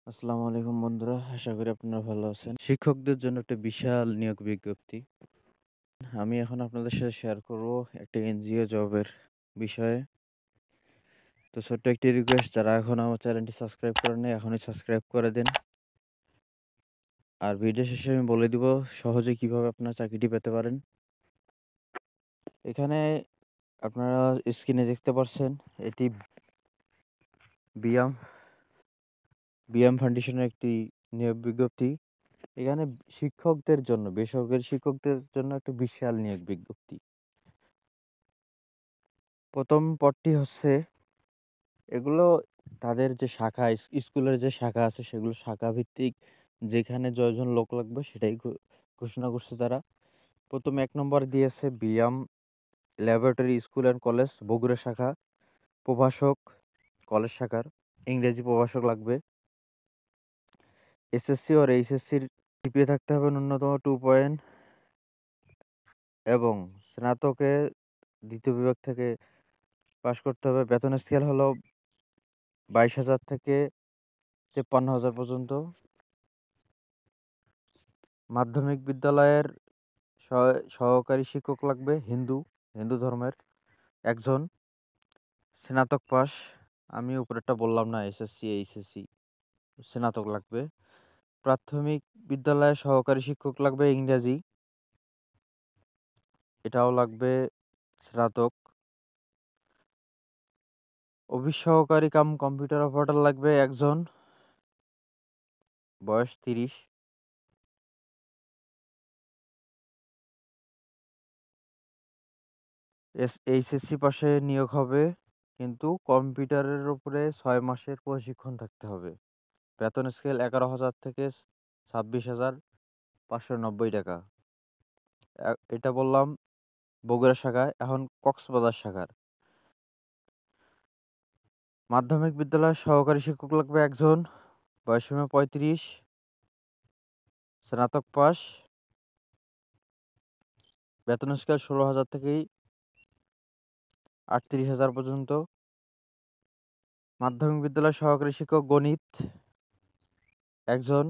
আসসালামু আলাইকুম বন্ধুরা। আশা করি আপনারা ভালো আছেন। শিক্ষকদের জন্য একটা বিশাল নিয়োগ বিজ্ঞপ্তি। আমি এখন আপনাদের সাথে শেয়ার করব একটা এনজিও জবের বিষয়ে। তো ছোট্ট একটি রিকোয়েস্ট, যারা এখন আমার চ্যানেলটি সাবস্ক্রাইব করেন নাই এখনই সাবস্ক্রাইব করে দিন। আর ভিডিও শেষে আমি বলে দিব সহজে কিভাবে আপনারা চাকরিটি পেতে পারেন। এখানে আপনারা স্ক্রিনে দেখতে পাচ্ছেন এটি বিয়াম বিয়াম ফাউন্ডেশনের একটি নিয়োগ বিজ্ঞপ্তি। এখানে শিক্ষকদের জন্য, বেসরকারি শিক্ষকদের জন্য একটা বিশাল নিয়োগ বিজ্ঞপ্তি। প্রথম পদটি হচ্ছে, এগুলো তাদের যে শাখা স্কুলের যে শাখা আছে সেগুলো শাখা ভিত্তিক, যেখানে যতজন লোক লাগবে সেটাই ঘোষণা করছে তারা। প্রথমে ১ নম্বর দিয়েছে BIAM laboratory school and college Bogura শাখা, প্রভাষক কলেজ শাখার, ইংরেজি প্রভাষক লাগবে। এসএসসি ওর এইচএসসির জিপিএ থাকতে হবে ন্যূনতম 2 পয়েন্ট এবং স্নাতকে দ্বিতীয় বিভাগ থেকে পাশ করতে হবে। বেতন স্কেল হলো ২২,০০০ থেকে ৫৩,০০০ পর্যন্ত। মাধ্যমিক বিদ্যালয়ের সহকারী শিক্ষক লাগবে হিন্দু ধর্মের একজন, স্নাতক পাস। আমি উপরেরটা বললাম না, এসএসসি এইচএসসি, স্নাতক লাগবে। প্রাথমিক বিদ্যালয়ে সহকারী শিক্ষক লাগবে ইংরাজি, এটাও লাগবে স্নাতক। অফিস সহকারী কাম কম্পিউটার অপারেটর লাগবে একজন, বয়স ৩০। এইচএসসি পাশে নিয়োগ হবে, কিন্তু কম্পিউটারের উপরে ৬ মাসের প্রশিক্ষণ থাকতে হবে। বেতন স্কেল ১১,০০০ থেকে ২৬,৫৯০ টাকা। এটা বললাম বগুড়া শাখায়। এখন কক্সবাজার শাখার মাধ্যমিক বিদ্যালয়ের সহকারী শিক্ষক লাগবে একজন, বয়সসীমা ৩৫, স্নাতক পাস। বেতন স্কেল ১৬,০০০ থেকেই ৩৮,০০০ পর্যন্ত। মাধ্যমিক বিদ্যালয়ের সহকারী শিক্ষক গণিত একজন,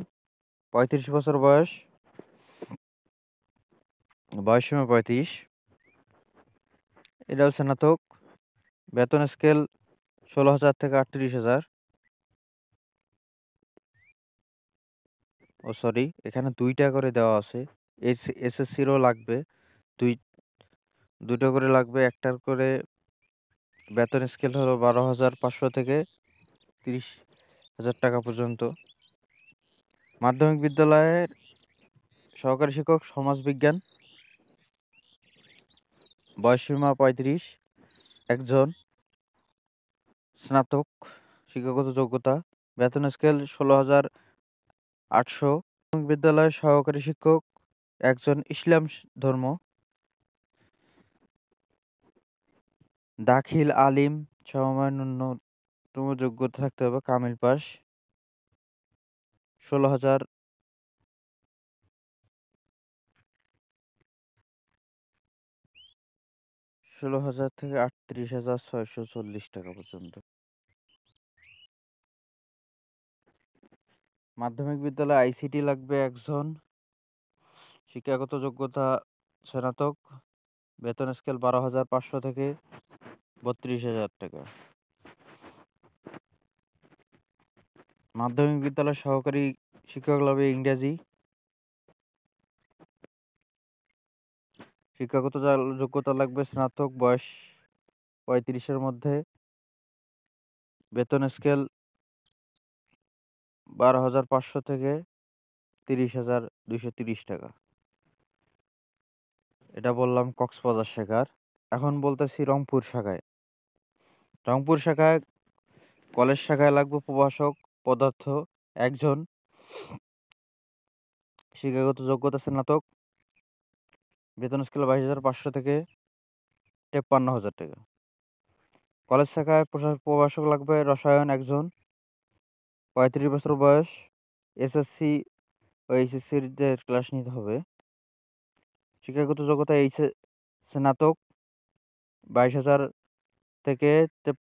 ৩৫ বছর বয়স, বয়সসীমা ৩৫, এটাও স্নাতক। বেতন স্কেল ১৬,০০০ থেকে ৩৮,০০০। ও সরি, এখানে ২টা করে দেওয়া আছে। এসএসসিরও লাগবে, দুই দুটো করে লাগবে। একটার করে বেতন স্কেল হলো ১২,৫০০ থেকে ৩০,০০০ টাকা পর্যন্ত। মাধ্যমিক বিদ্যালয়ের সহকারী শিক্ষক সমাজবিজ্ঞান, বয়সসীমা ৩৫, একজন, স্নাতক, শিক্ষাগত যোগ্যতা। বেতন স্কেল ১৬,৮০০। মাধ্যমিক বিদ্যালয়ের সহকারী শিক্ষক একজন, ইসলাম ধর্ম, দাখিল আলিম, সমমান ন্যূনতম যোগ্যতা থাকতে হবে কামিল পাস। ১৬,০০০ থেকে ৩৮,৬৪০ টাকা পর্যন্ত। মাধ্যমিক বিদ্যালয়ে আইসিটি লাগবে একজন, শিক্ষাগত যোগ্যতা স্নাতক। বেতন স্কেল ১২,৫০০ থেকে ৩২,০০০ টাকা। মাধ্যমিক বিদ্যালয়ের সহকারী শিক্ষক লাগবে ইংরাজি, শিক্ষাগত যোগ্যতা লাগবে স্নাতক, বয়স ৩৫-এর মধ্যে। বেতন স্কেল ১২,৫০০ থেকে ৩০,২৩০ টাকা। এটা বললাম কক্সবাজার শাখার। এখন বলতেছি রংপুর শাখায়। রংপুর শাখায় কলেজ শাখায় লাগবে প্রভাষক পদার্থ একজন, শিক্ষাগত যোগ্যতা স্নাতক। বেতন স্কেল ২২,৫০০ থেকে ৫৩,০০০ টাকা। কলেজ শাখায় প্রভাষক লাগবে রসায়ন একজন, ৩৫ বছর বয়স, এসএসসি ও এইচএসসির ক্লাস নিতে হবে। শিক্ষাগত যোগ্যতা স্নাতক, ২২,০০০ থেকে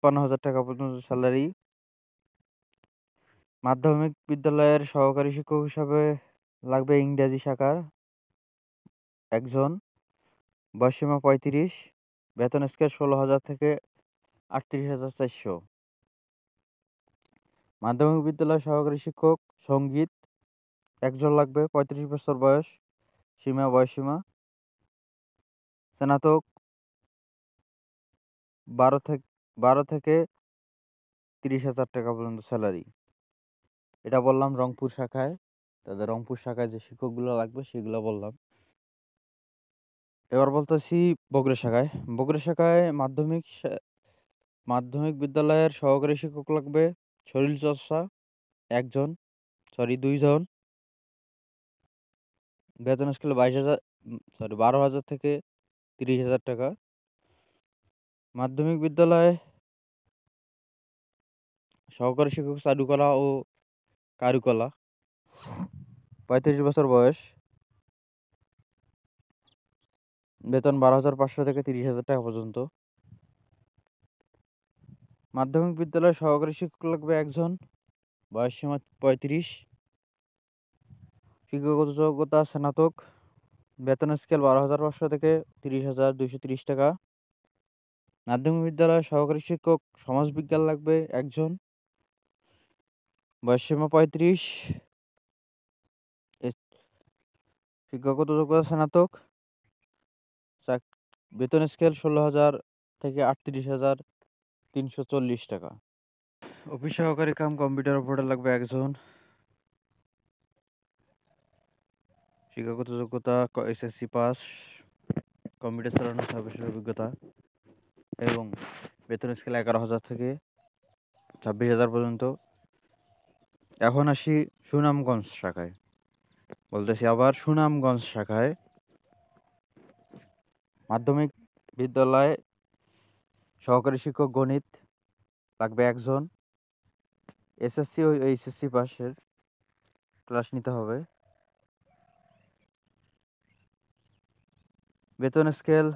৫৩,০০০ টাকা পর্যন্ত স্যালারি। মাধ্যমিক বিদ্যালয়ের সহকারী শিক্ষক হিসাবে লাগবে ইংরেজি শাখার একজন, বয়সসীমা ৩৫, বেতন স্কেল ১৬,০০০ থেকে ৩৮,৪০০। মাধ্যমিক বিদ্যালয়ের সহকারী শিক্ষক সঙ্গীত একজন লাগবে, ৩৫ বছর বয়স, বয়সসীমা স্নাতক, ১২ থেকে ৩০,০০০ টাকা পর্যন্ত স্যালারি। এটা বললাম রংপুর শাখায়, তাদের রংপুর শাখায় যে শিক্ষকগুলো লাগবে সেগুলো বললাম। এবার বলতেছি বগুড়া শাখায়। বগুড়া শাখায় মাধ্যমিক বিদ্যালয়ের সহকারী শিক্ষক লাগবে শরীরচর্চা একজন, ২ জন, বেতন স্কেল ১২,০০০ থেকে ৩০,০০০ টাকা। মাধ্যমিক বিদ্যালয়ে সহকারী শিক্ষক চারুকলা ও কারুকলা ৩৫ বছর বয়স, বেতন ১২,৫০০ থেকে ৩০,০০০ টাকা পর্যন্ত। মাধ্যমিক বিদ্যালয়ে সহকারী শিক্ষক লাগবে একজন, বয়সসীমা ৩৫, শিক্ষাগত যোগ্যতা স্নাতক, বেতন স্কেল ১২,৫০০ থেকে ৩০,২৩০ টাকা। মাধ্যমিক বিদ্যালয়ে সহকারী শিক্ষক সমাজবিজ্ঞান লাগবে একজন, বয়সসীমা ৩৫, শিক্ষাগত যোগ্যতা স্নাতক, বেতন স্কেল ১৬,০০০ থেকে ৩৮,৩৪০ টাকা। অফিস সহকারী কাম কম্পিউটার অপারেটর লাগবে একজন, শিক্ষাগত যোগ্যতা এসএসসি পাস, কম্পিউটার চালানোর ৬ বছরের অভিজ্ঞতা এবং বেতন স্কেল ১১,০০০ থেকে ২৬,০০০ পর্যন্ত। এখন আসি সুনামগঞ্জ শাখায়। বলতেছি আবার সুনামগঞ্জ শাখায় মাধ্যমিক বিদ্যালয়ে সহকারী শিক্ষক গণিত লাগবে একজন, এসএসসি ও এইচএসসি পাসের ক্লাস নিতে হবে। বেতন স্কেল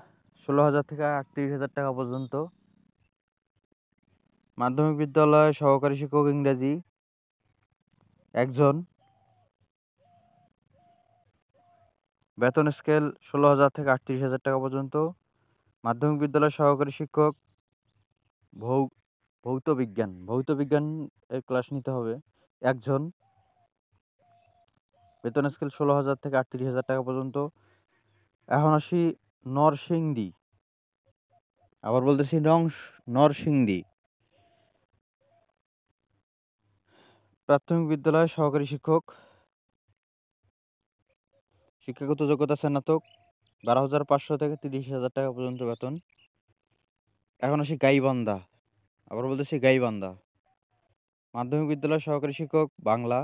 ১৬,০০০ থেকে ৩৮,০০০ টাকা পর্যন্ত। মাধ্যমিক বিদ্যালয়ে সহকারী শিক্ষক ইংরেজি একজন, বেতন স্কেল ১৬,০০০ থেকে ৩৮,০০০ টাকা পর্যন্ত। মাধ্যমিক বিদ্যালয়ের সহকারী শিক্ষক ভৌত বিজ্ঞান এর ক্লাস নিতে হবে একজন, বেতন স্কেল ১৬,০০০ থেকে ৩৮,০০০ টাকা পর্যন্ত। এখন আসি নরসিংদী, আবার বলতেছি নরসিংদী। প্রাথমিক বিদ্যালয়ের সহকারী শিক্ষক, শিক্ষাগত যোগ্যতা স্নাতক, ১২,৫০০ থেকে ৩০,০০০ টাকা পর্যন্ত বেতন। এখন আসি গাইবান্ধা, আবার বলতেছি গাইবান্ধা। মাধ্যমিক বিদ্যালয়ের সহকারী শিক্ষক বাংলা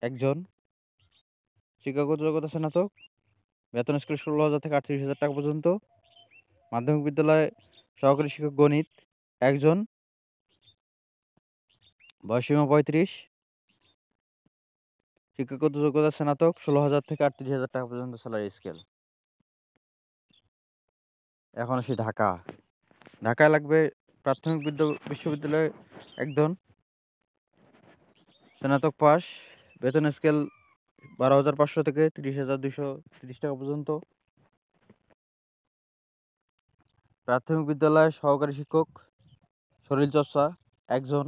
একজন, শিক্ষাগত যোগ্যতা স্নাতক, বেতন স্কেল ১৬,০০০ থেকে ৩৮,০০০ টাকা পর্যন্ত। মাধ্যমিক বিদ্যালয়ে সহকারী শিক্ষক গণিত একজন, বয়সসীমা ৩৫, শিক্ষাগত যোগ্যতা স্নাতক, ১৬,০০০ থেকে ৩৮,০০০ টাকা পর্যন্ত স্যালারি স্কেল। এখন আসি ঢাকায় লাগবে প্রাথমিক বিশ্ববিদ্যালয়ে একজন, স্নাতক পাস, বেতন স্কেল ১২,৫০০ থেকে ৩০,২৩০ টাকা পর্যন্ত। প্রাথমিক বিদ্যালয়ে সহকারী শিক্ষক শরীরচর্চা একজন,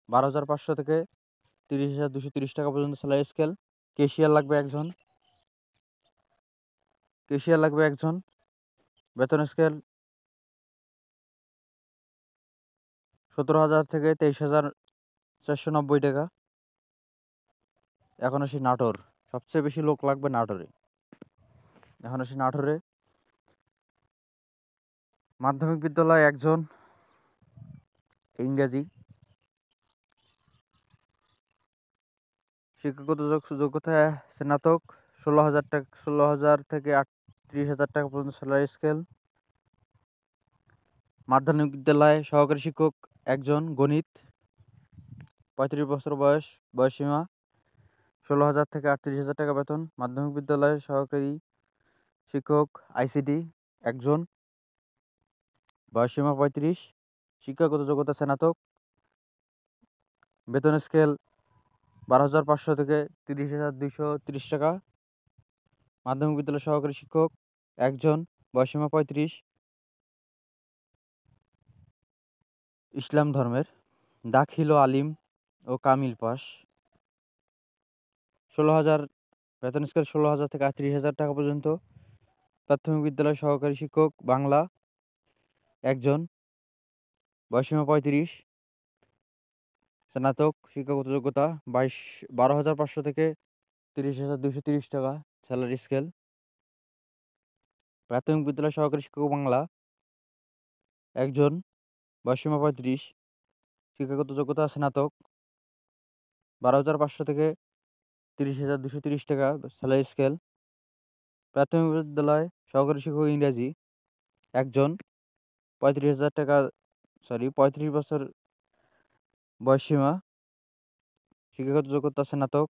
১২,৫০০ থেকে ৩০,২৩০ টাকা পর্যন্ত স্যালারি স্কেল। ক্যাশিয়ার লাগবে একজন, বেতন স্কেল ১৭,০০০ থেকে ২৩,৪৯০ টাকা। এখন আসি নাটোর, সবচেয়ে বেশি লোক লাগবে নাটোরে। এখন আসি নাটোরে, মাধ্যমিক বিদ্যালয়ে একজন, ইংরেজি, শিক্ষাগত যোগ্যতা স্নাতক, ১৬,০০০ থেকে ৩০,০০০ টাকা পর্যন্ত স্যালারি স্কেল। মাধ্যমিক বিদ্যালয়ে সহকারী শিক্ষক একজন, গণিত, ৩৫ বছর বয়স, বয়সসীমা ১৬,০০০ থেকে ৩৮,০০০ টাকা বেতন। মাধ্যমিক বিদ্যালয়ে সহকারী শিক্ষক আইসিটি একজন, বয়সসীমা ৩৫, শিক্ষাগত যোগ্যতা স্নাতক, বেতন স্কেল 12,500 থেকে 30,230 টাকা। মাধ্যমিক বিদ্যালয় সহকারী শিক্ষক একজন, বয়সীমা 35, ইসলাম ধর্মের, দাখিল ও আলিম ও কামিল পাস। 16,000 বেতন স্কেল 16,000 থেকে 38,000 টাকা পর্যন্ত। প্রাথমিক বিদ্যালয় সহকারী শিক্ষক বাংলা একজন, বয়সীমা 35, স্নাতক, শিক্ষাগত যোগ্যতা 12,500 থেকে 30,230 টাকা স্যালারি স্কেল। প্রাথমিক বিদ্যালয় সহকারী শিক্ষক বাংলা একজন, বয়সীমা 35, শিক্ষাগত যোগ্যতা স্নাতক, 12,500 থেকে 30,230 টাকা স্যালারি স্কেল। প্রাথমিক বিদ্যালয় সহকারী শিক্ষক ইংরাজি একজন, 35,000 টাকা 35 বছর বয়সীমা, শিক্ষাগত যোগ্যতা স্নাতক,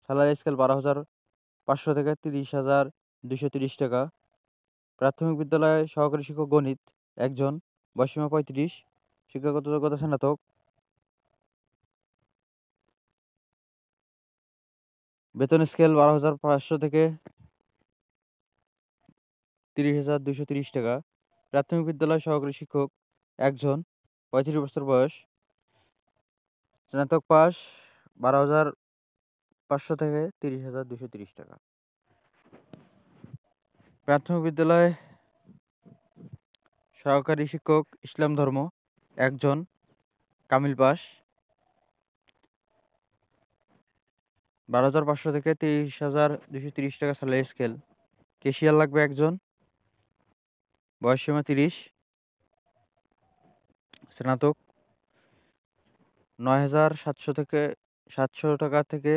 স্যালারি স্কেল 12,500 থেকে 30,230 টাকা। প্রাথমিক বিদ্যালয়ে সহকারী শিক্ষক গণিত একজন, বয়সীমা 35, শিক্ষাগত যোগ্যতা স্নাতক, বেতন স্কেল 12,500 থেকে 30,230 টাকা। প্রাথমিক বিদ্যালয় সহকারী শিক্ষক একজন, 35 বছর বয়স, স্নাতক পাস, 12,500 থেকে 30,230 টাকা। প্রাথমিক বিদ্যালয় সহকারী শিক্ষক ইসলাম ধর্ম একজন, কামিল পাস, 12,500 থেকে 30,230 টাকা স্যালারি স্কেল। ক্যাশিয়ার লাগবে একজন, বয়সসীমা 30, স্নাতক, 9,700 থেকে 700 টাকা থেকে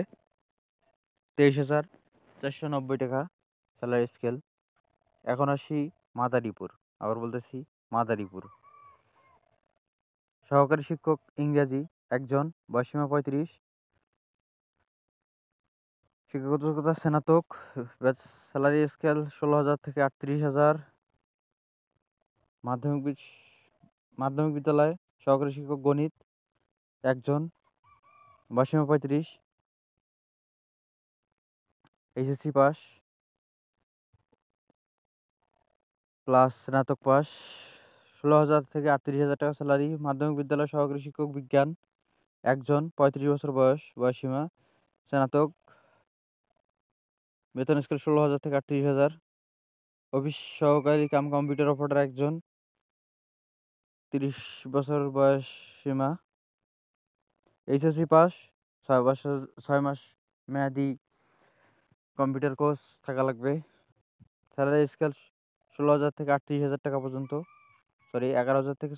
23,490 টাকা স্যালারি স্কেল। এখন আসি মাদারীপুর, আবার বলতেছি মাদারীপুর। সহকারী শিক্ষক ইংরাজি একজন, বয়সসীমা 35, শিক্ষাগত যোগ্যতা স্নাতক, স্যালারি স্কেল 16,000 থেকে 38,000। মাধ্যমিক বিদ্যালয় সহকারী শিক্ষক গণিত একজন, বয়সসীমা 35, এইচএসসি পাস প্লাস স্নাতক পাস, 16,000 থেকে 38,000 টাকা স্যালারি। মাধ্যমিক বিদ্যালয় সহকারী শিক্ষক বিজ্ঞান একজন, 35 বছর বয়স, বয়সসীমা স্নাতক, বেতন স্কেল 16,000 থেকে 38,000। অফিস সহকারী কাম কম্পিউটার অপারেটর একজন, 30 বছর বয়স সীমা, এইচএসসি পাস, 6 মাস মেয়াদি কম্পিউটার কোর্স থাকা লাগবে। স্যালারি স্কেল 16,000 থেকে 38,000 টাকা পর্যন্ত, 11,000 থেকে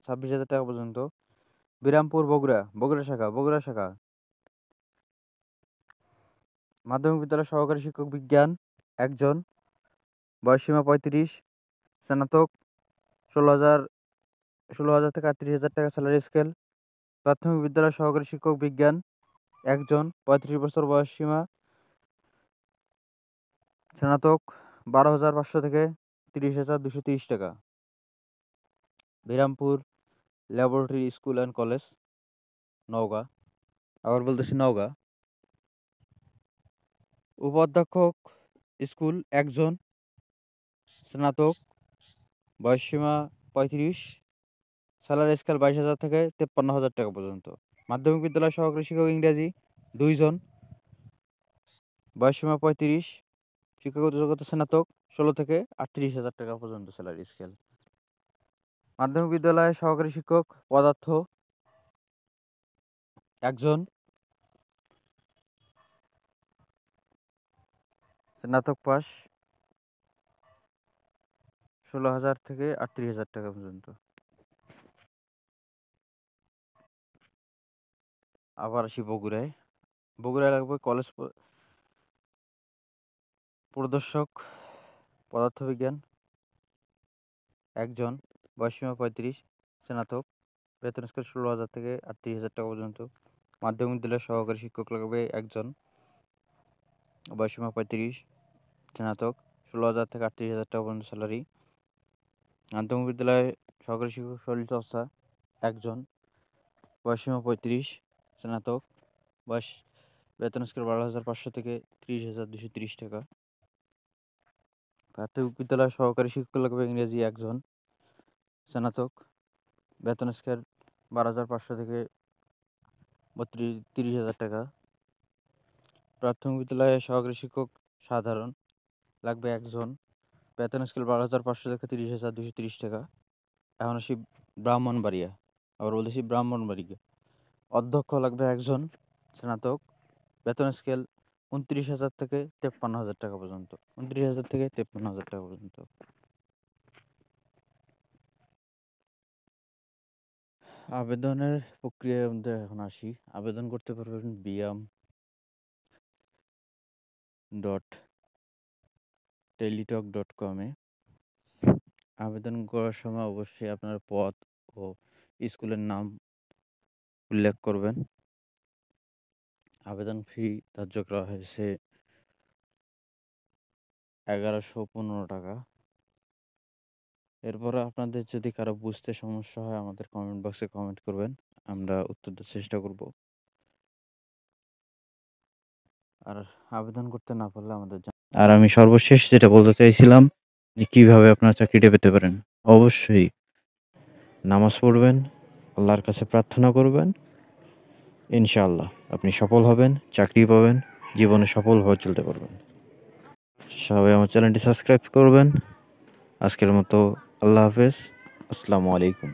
26,000 টাকা পর্যন্ত। বিরামপুর বগুড়া শাখা। মাধ্যমিক বিদ্যালয় সহকারী শিক্ষক বিজ্ঞান একজন, বয়সসীমা 35, স্নাতক, 16,000 থেকে 38,000 টাকা স্যালারি স্কেল। প্রাথমিক বিদ্যালয় সহকারী শিক্ষক বিজ্ঞান একজন, 35 বছর বয়স সীমা, স্নাতক, 12,500 থেকে 30,230 টাকা। Birampur laboratory school and college Naogaon, আবার বলতেছি নওগাঁ। উপাধ্যক্ষ স্কুল একজন, স্নাতক, বয়সসীমা 35, স্যালারি স্কেল 22,000 থেকে 53,000 টাকা পর্যন্ত। মাধ্যমিক বিদ্যালয় সহকারী শিক্ষক ইংরাজি 2 জন, বয়সসীমা 35, শিক্ষাগত যোগ্যতা স্নাতক, 16 থেকে 38,000 টাকা পর্যন্ত স্যালারি স্কেল। মাধ্যমিক বিদ্যালয়ে সহকারী শিক্ষক পদার্থ একজন, স্নাতক পাস, 16,000 থেকে 38,000 টাকা পর্যন্ত। আবার আসি বগুড়ায় লাগবে কলেজ প্রদর্শক পদার্থবিজ্ঞান একজন, বয়সসীমা 35, স্নাতক, বেতন স্কেল 16,000 থেকে 38,000 টাকা পর্যন্ত। মাধ্যমিক বিদ্যালয়ের সহকারী শিক্ষক লাগবে একজন, বয়সসীমা 35, স্নাতক, 16,000 থেকে 38,000 টাকা পর্যন্ত স্যালারি। মাধ্যমিক বিদ্যালয়ে সহকারী শিক্ষক শরীরচর্চা একজন, বয়সসীমা 35, স্নাতক, বয়স বেতন স্কেল 12,500 থেকে 30,230 টাকা। প্রাথমিক বিদ্যালয়ে সহকারী শিক্ষক লাগবে ইংরেজি 1 জন, স্নাতক। বেতন স্কেল 12,500 থেকে 30,000 টাকা। প্রাথমিক বিদ্যালয়ে সহকারী শিক্ষক সাধারণ লাগবে 1 জন, বেতন স্কেল 12,500 থেকে 30,230 টাকা। এখন আসি ব্রাহ্মণবাড়িয়া, আবার বলতেছি ব্রাহ্মণবাড়িয়া। অধ্যক্ষ লাগবে 1 জন, স্নাতক। বেতন স্কেল 29,000 থেকে 53,000 টাকা পর্যন্ত। 29,000 থেকে 53,000 টাকা পর্যন্ত। আবেদনের প্রক্রিয়ার মধ্যে এখন আসি। আবেদন করতে পারবেন biam.teletalk.com এ। আবেদন করার সময় অবশ্যই আপনার পদ ও স্কুলের নাম উল্লেখ করবেন। আবেদন ফি ধার্য করা হয়েছে 1115 টাকা। এরপরে আপনাদের যদি কারো বুঝতে সমস্যা হয় আমাদের কমেন্ট বক্সে কমেন্ট করবেন, আমরা উত্তর দেওয়ার চেষ্টা করব। আর আবেদন করতে না পারলে আমাদের আর আমি সর্বশেষ যেটা বলতে চাইছিলাম যে কিভাবে আপনারা চাকরিটা পেতে পারেন। অবশ্যই নামাজ পড়বেন, আল্লাহর কাছে প্রার্থনা করবেন, ইনশাআল্লাহ আপনি সফল হবেন, চাকরি পাবেন, জীবনে সফলভাবে চলতে পারবেন। সবাই আমার চ্যানেলটি সাবস্ক্রাইব করবেন। আজকের মতো আল্লাহ হাফেজ, আসসালামু আলাইকুম।